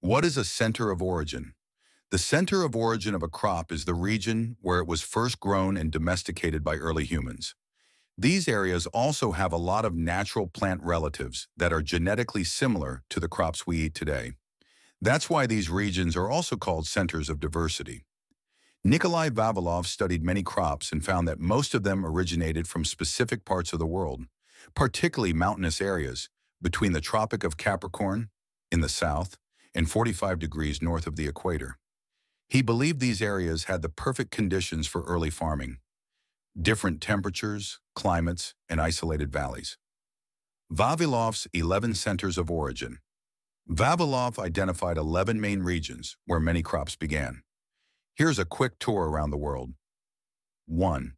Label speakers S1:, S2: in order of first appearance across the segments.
S1: What is a center of origin? The center of origin of a crop is the region where it was first grown and domesticated by early humans. These areas also have a lot of natural plant relatives that are genetically similar to the crops we eat today. That's why these regions are also called centers of diversity. Nikolai Vavilov studied many crops and found that most of them originated from specific parts of the world, particularly mountainous areas between the Tropic of Capricorn in the south and 45 degrees north of the equator. He believed these areas had the perfect conditions for early farming: different temperatures, climates, and isolated valleys. Vavilov's 11 centers of origin. Vavilov identified 11 main regions where many crops began. Here's a quick tour around the world. 1.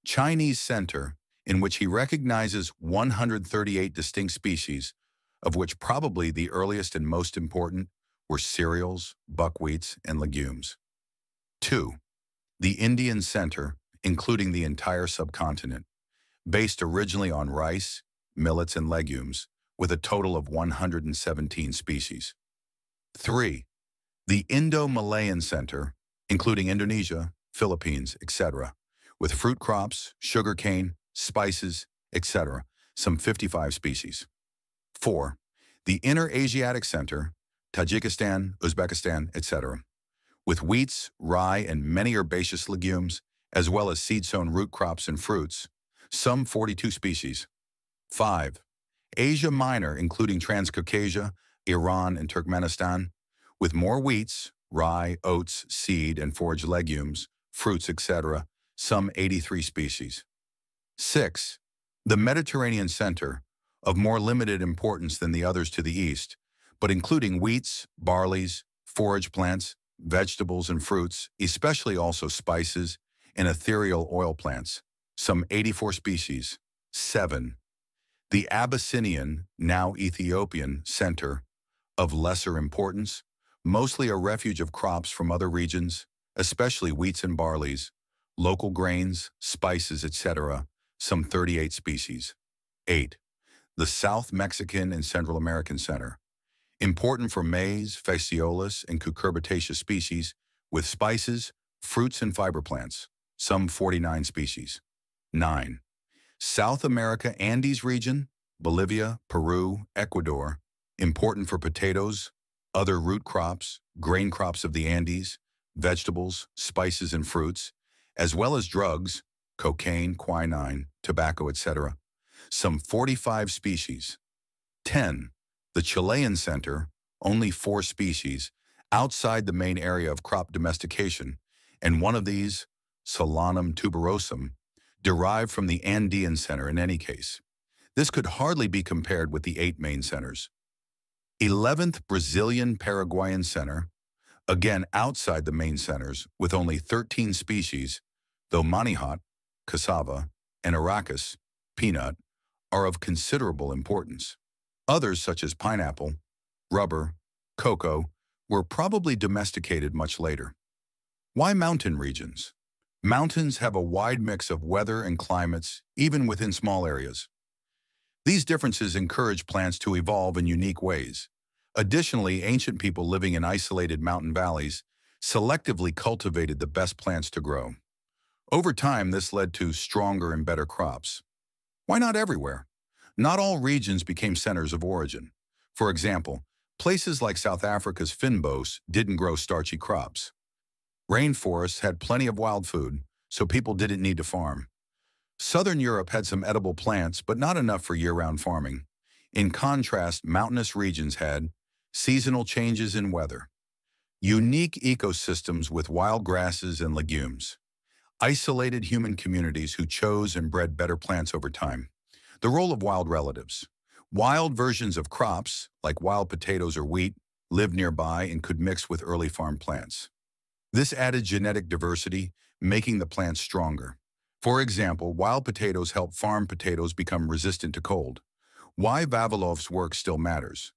S1: Chinese center, in which he recognizes 138 distinct species, of which probably the earliest and most important were cereals, buckwheats, and legumes. 2. The Indian center, including the entire subcontinent, based originally on rice, millets, and legumes, with a total of 117 species. 3. The Indo-Malayan center, including Indonesia, Philippines, etc., with fruit crops, sugarcane, spices, etc., some 55 species. 4. The Inner Asiatic center, Tajikistan, Uzbekistan, etc., with wheats, rye, and many herbaceous legumes, as well as seed-sown root crops and fruits, some 42 species. 5. Asia Minor, including Transcaucasia, Iran, and Turkmenistan, with more wheats, rye, oats, seed, and forage legumes, fruits, etc., some 83 species. 6. The Mediterranean center, of more limited importance than the others to the east, but including wheats, barleys, forage plants, vegetables, and fruits, especially also spices and ethereal oil plants, some 84 species. 7. The Abyssinian, now Ethiopian, center, of lesser importance, mostly a refuge of crops from other regions, especially wheats and barleys, local grains, spices, etc., some 38 species. 8. The South Mexican and Central American center, important for maize, phaseolus, and cucurbitaceous species, with spices, fruits, and fiber plants, some 49 species. 9. South America Andes region, Bolivia, Peru, Ecuador, important for potatoes, other root crops, grain crops of the Andes, vegetables, spices, and fruits, as well as drugs, cocaine, quinine, tobacco, etc., some 45 species. 10. The Chilean center, only 4 species, outside the main area of crop domestication, and one of these, Solanum tuberosum, derived from the Andean center in any case. This could hardly be compared with the 8 main centers. 11th Brazilian Paraguayan center, again outside the main centers with only 13 species, though manihot, cassava, and arachis, peanut, are of considerable importance. Others such as pineapple, rubber, cocoa, were probably domesticated much later. Why mountain regions? Mountains have a wide mix of weather and climates, even within small areas. These differences encourage plants to evolve in unique ways. Additionally, ancient people living in isolated mountain valleys selectively cultivated the best plants to grow. Over time, this led to stronger and better crops. Why not everywhere? Not all regions became centers of origin. For example, places like South Africa's fynbos didn't grow starchy crops. Rainforests had plenty of wild food, so people didn't need to farm. Southern Europe had some edible plants, but not enough for year-round farming. In contrast, mountainous regions had seasonal changes in weather, unique ecosystems with wild grasses and legumes, isolated human communities who chose and bred better plants over time. The role of wild relatives. Wild versions of crops, like wild potatoes or wheat, lived nearby and could mix with early farm plants. This added genetic diversity, making the plants stronger. For example, wild potatoes help farm potatoes become resistant to cold. Why Vavilov's work still matters.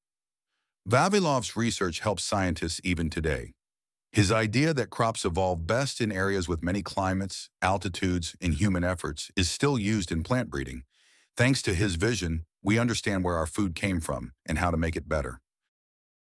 S1: Vavilov's research helps scientists even today. His idea that crops evolve best in areas with many climates, altitudes, and human efforts is still used in plant breeding. Thanks to his vision, we understand where our food came from and how to make it better.